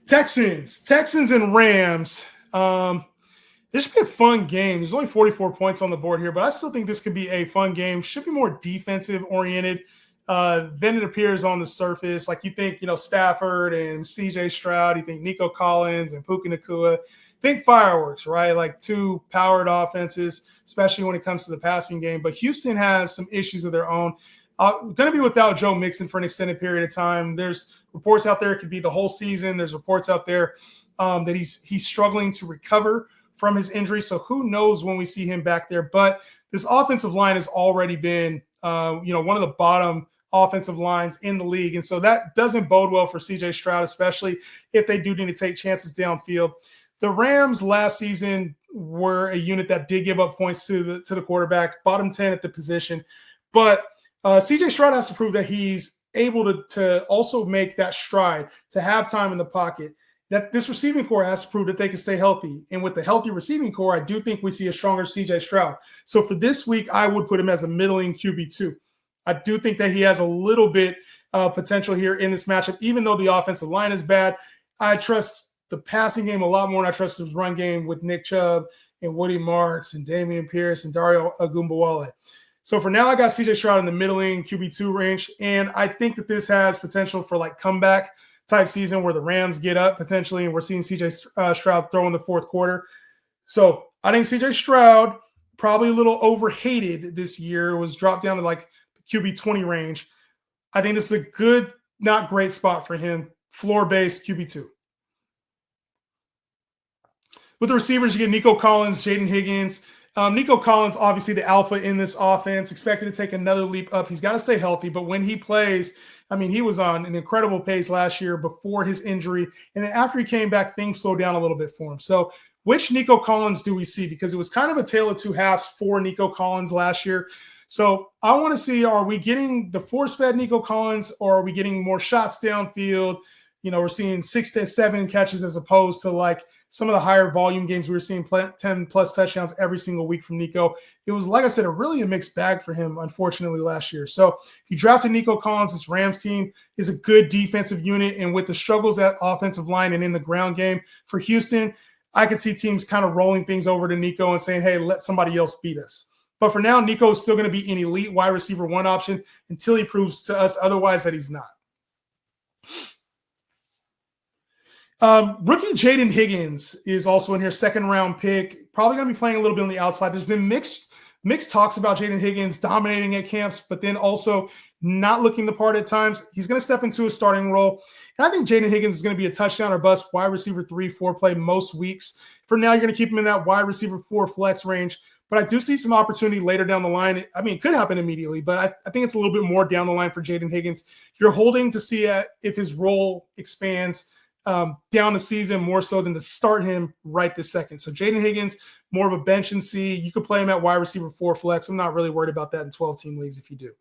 Texans and Rams. This should be a fun game. There's only 44 points on the board here, but I still think this could be a fun game. Should be more defensive oriented than it appears on the surface. Like you think, Stafford and CJ Stroud, you think Nico Collins and Puka Nacua. Think fireworks, right? Like two powered offenses, especially when it comes to the passing game. But Houston has some issues of their own. Going to be without Joe Mixon for an extended period of time. There's reports out there it could be the whole season. There's reports out there that he's struggling to recover from his injury. So who knows when we see him back there. But this offensive line has already been, one of the bottom offensive lines in the league. And so that doesn't bode well for CJ Stroud, especially if they do need to take chances downfield. The Rams last season were a unit that did give up points to the quarterback, bottom 10 at the position. But CJ Stroud has to prove that he's able to also make that stride, to have time in the pocket. That this receiving core has to prove that they can stay healthy. And with the healthy receiving core, I do think we see a stronger CJ Stroud. So for this week, I would put him as a middling QB2. I do think that he has a little bit of potential here in this matchup, even though the offensive line is bad. I trust the passing game a lot more, and I trust his run game with Nick Chubb and Woody Marks and Dameon Pierce and Dario Agumbawale. So for now, I got CJ Stroud in the middling QB2 range, and I think that this has potential for like comeback type season where the Rams get up potentially, and we're seeing CJ Stroud throw in the fourth quarter. So I think CJ Stroud, probably a little overhated this year, was dropped down to like the QB 20 range. I think this is a good, not great spot for him. Floor-based QB2. With the receivers, you get Nico Collins, Jaden Higgins. Nico Collins, obviously the alpha in this offense, expected to take another leap up. He's got to stay healthy, but when he plays, he was on an incredible pace last year before his injury. And then after he came back, things slowed down a little bit for him. So which Nico Collins do we see? Because it was kind of a tale of two halves for Nico Collins last year. So I want to see, are we getting the force-fed Nico Collins, or are we getting more shots downfield? We're seeing 6 to 7 catches as opposed to like some of the higher volume games we were seeing 10-plus touchdowns every single week from Nico. It was, like I said, really a mixed bag for him, unfortunately, last year. So he drafted Nico Collins. This Rams team is a good defensive unit, and with the struggles at offensive line and in the ground game for Houston, I could see teams kind of rolling things over to Nico and saying, hey, let somebody else beat us. But for now, Nico is still going to be an elite wide receiver 1 option until he proves to us otherwise that he's not. Rookie Jaden Higgins is also in here, second-round pick. Probably going to be playing a little bit on the outside. There's been mixed talks about Jaden Higgins dominating at camps, but then also not looking the part at times. He's going to step into a starting role. And I think Jaden Higgins is going to be a touchdown or bust wide receiver 3-4 play most weeks. For now, you're going to keep him in that wide receiver 4 flex range. But I do see some opportunity later down the line. It could happen immediately, but I think it's a little bit more down the line for Jaden Higgins. You're holding to see if his role expands down the season more so than to start him right this second. So Jaden Higgins, more of a bench and see. You could play him at wide receiver 4 flex. I'm not really worried about that in 12-team leagues if you do.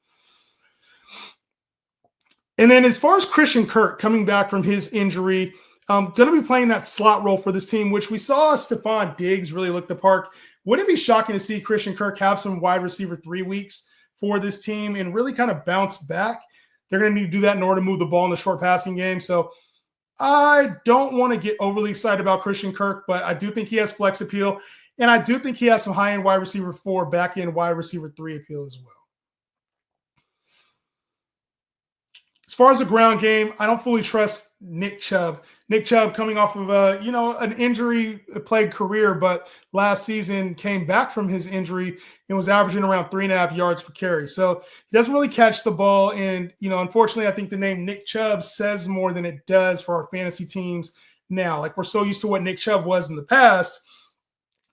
And then as far as Christian Kirk coming back from his injury, going to be playing that slot role for this team, which we saw Stephon Diggs really look the part. Wouldn't it be shocking to see Christian Kirk have some wide receiver 3 weeks for this team and really kind of bounce back? They're going to need to do that in order to move the ball in the short passing game. So I don't want to get overly excited about Christian Kirk, but I do think he has flex appeal, and I do think he has some high-end wide receiver 4, back-end wide receiver 3 appeal as well. As far as the ground game, I don't fully trust Nick Chubb. Nick Chubb coming off of an injury-plagued career, but last season came back from his injury and was averaging around 3.5 yards per carry. So he doesn't really catch the ball. And, unfortunately, I think the name Nick Chubb says more than it does for our fantasy teams now. Like, we're so used to what Nick Chubb was in the past.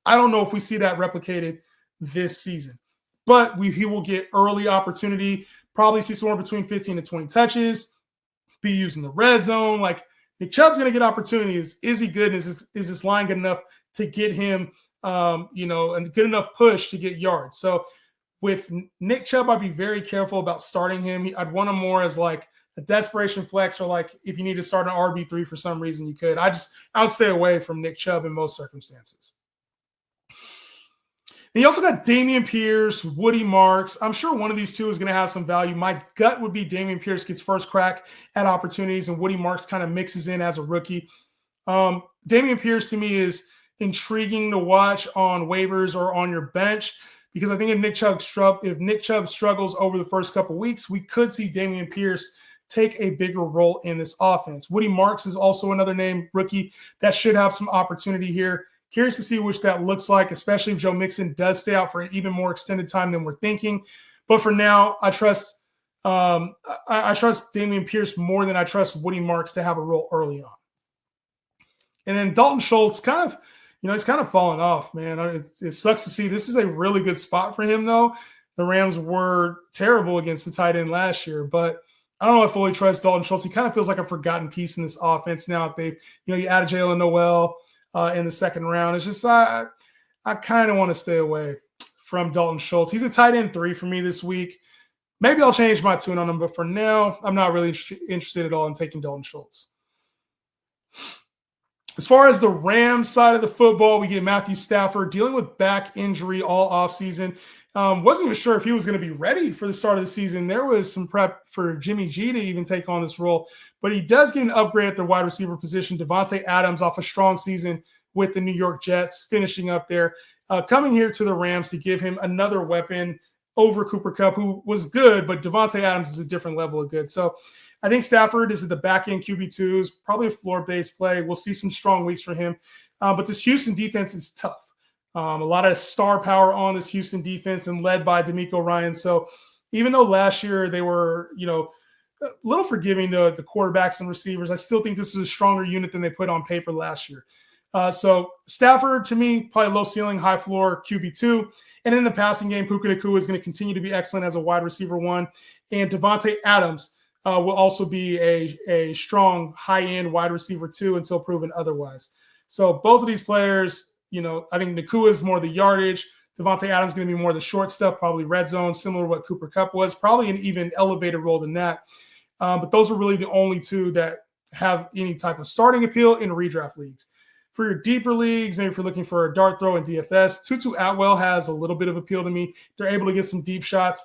I don't know if we see that replicated this season. But he will get early opportunity, probably see somewhere between 15 to 20 touches, be using the red zone. Like, Nick Chubb's going to get opportunities. Is he good? Is this line good enough to get him, a good enough push to get yards? So with Nick Chubb, I'd be very careful about starting him. I'd want him more as like a desperation flex, or like if you need to start an RB3 for some reason, you could. I would stay away from Nick Chubb in most circumstances. And you also got Dameon Pierce, Woody Marks. I'm sure one of these two is going to have some value. My gut would be Dameon Pierce gets first crack at opportunities, and Woody Marks kind of mixes in as a rookie. Dameon Pierce to me is intriguing to watch on waivers or on your bench because I think if Nick Chubb struggles over the first couple weeks, we could see Dameon Pierce take a bigger role in this offense. Woody Marks is also another name, rookie, that should have some opportunity here. Curious to see which that looks like, especially if Joe Mixon does stay out for an even more extended time than we're thinking. But for now, I trust Dameon Pierce more than I trust Woody Marks to have a role early on. And then Dalton Schultz he's kind of fallen off, man. It sucks to see. This is a really good spot for him, though. The Rams were terrible against the tight end last year, but I don't know if I fully trust Dalton Schultz. He kind of feels like a forgotten piece in this offense now. You added Jalen Noel in the second round. It's just I kind of want to stay away from Dalton Schultz. He's a tight end 3 for me this week. Maybe I'll change my tune on him, but for now, I'm not really interested at all in taking Dalton Schultz. As far as the Rams side of the football, we get Matthew Stafford dealing with back injury all offseason. Wasn't even sure if he was going to be ready for the start of the season. There was some prep for Jimmy G to even take on this role, but he does get an upgrade at the wide receiver position. Devontae Adams off a strong season with the New York Jets, finishing up there, coming here to the Rams to give him another weapon over Cooper Kupp, who was good, but Devontae Adams is a different level of good. So I think Stafford is at the back end QB2s, probably a floor-based play. We'll see some strong weeks from him. But this Houston defense is tough. A lot of star power on this Houston defense and led by DeMeco Ryans. So even though last year they were, a little forgiving to the quarterbacks and receivers, I still think this is a stronger unit than they put on paper last year. So Stafford, to me, probably low ceiling, high floor QB2. And in the passing game, Puka Nacua is going to continue to be excellent as a wide receiver 1. And Devontae Adams will also be a strong high-end wide receiver 2 until proven otherwise. So both of these players, I think Nacua is more the yardage. Devontae Adams is going to be more the short stuff, probably red zone, similar to what Cooper Kupp was, probably an even elevated role than that. But those are really the only 2 that have any type of starting appeal in redraft leagues. For your deeper leagues, maybe if you're looking for a dart throw in DFS, Tutu Atwell has a little bit of appeal to me. They're able to get some deep shots.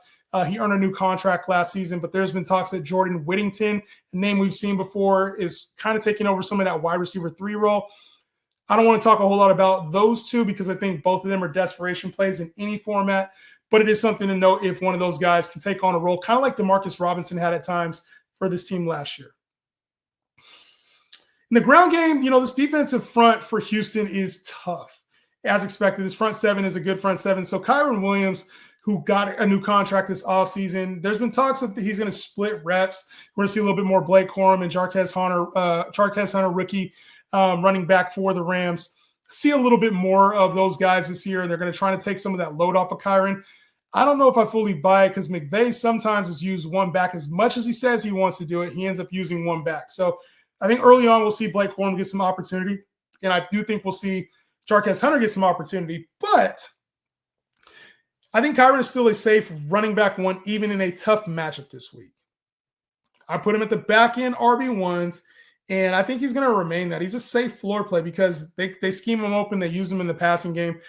He earned a new contract last season, but there's been talks that Jordan Whittington, a name we've seen before, is kind of taking over some of that wide receiver 3 role. I don't want to talk a whole lot about those 2 because I think both of them are desperation plays in any format, but it is something to note if one of those guys can take on a role, kind of like DeMarcus Robinson had at times for this team last year. In the ground game, this defensive front for Houston is tough. As expected, this front 7 is a good front 7. So Kyren Williams, who got a new contract this offseason, there's been talks that he's going to split reps. We're going to see a little bit more Blake Corum and Jarquez Hunter, rookie running back for the Rams. See a little bit more of those guys this year, and they're going to try to take some of that load off of Kyren. I don't know if I fully buy it because McVay sometimes has used one back as much as he says he wants to do it. He ends up using one back. So I think early on we'll see Blake Corum get some opportunity, and I do think we'll see Jarquez Hunter get some opportunity. But I think Kyren is still a safe running back 1, even in a tough matchup this week. I put him at the back end RB1s, and I think he's going to remain that. He's a safe floor play because they scheme him open. They use him in the passing game.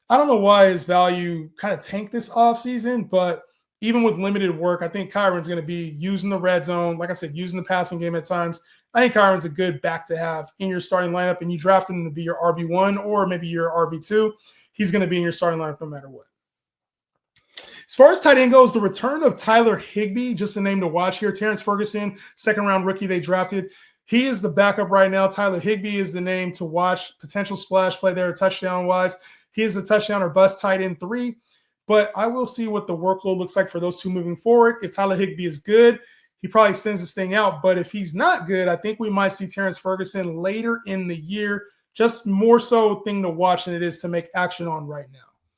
I don't know why his value kind of tanked this offseason, but even with limited work, I think Kyren's going to be using the red zone. Like I said, using the passing game at times. I think Kyren's a good back to have in your starting lineup, and you draft him to be your RB1 or maybe your RB2. He's going to be in your starting lineup no matter what. As far as tight end goes, the return of Tyler Higbee, just a name to watch here. Terrence Ferguson, second-round rookie they drafted. He is the backup right now. Tyler Higbee is the name to watch. Potential splash play there touchdown-wise. He is the touchdown or bust tight end 3. But I will see what the workload looks like for those 2 moving forward. If Tyler Higbee is good, he probably extends this thing out. But if he's not good, I think we might see Terrence Ferguson later in the year. Just more so a thing to watch than it is to make action on right now.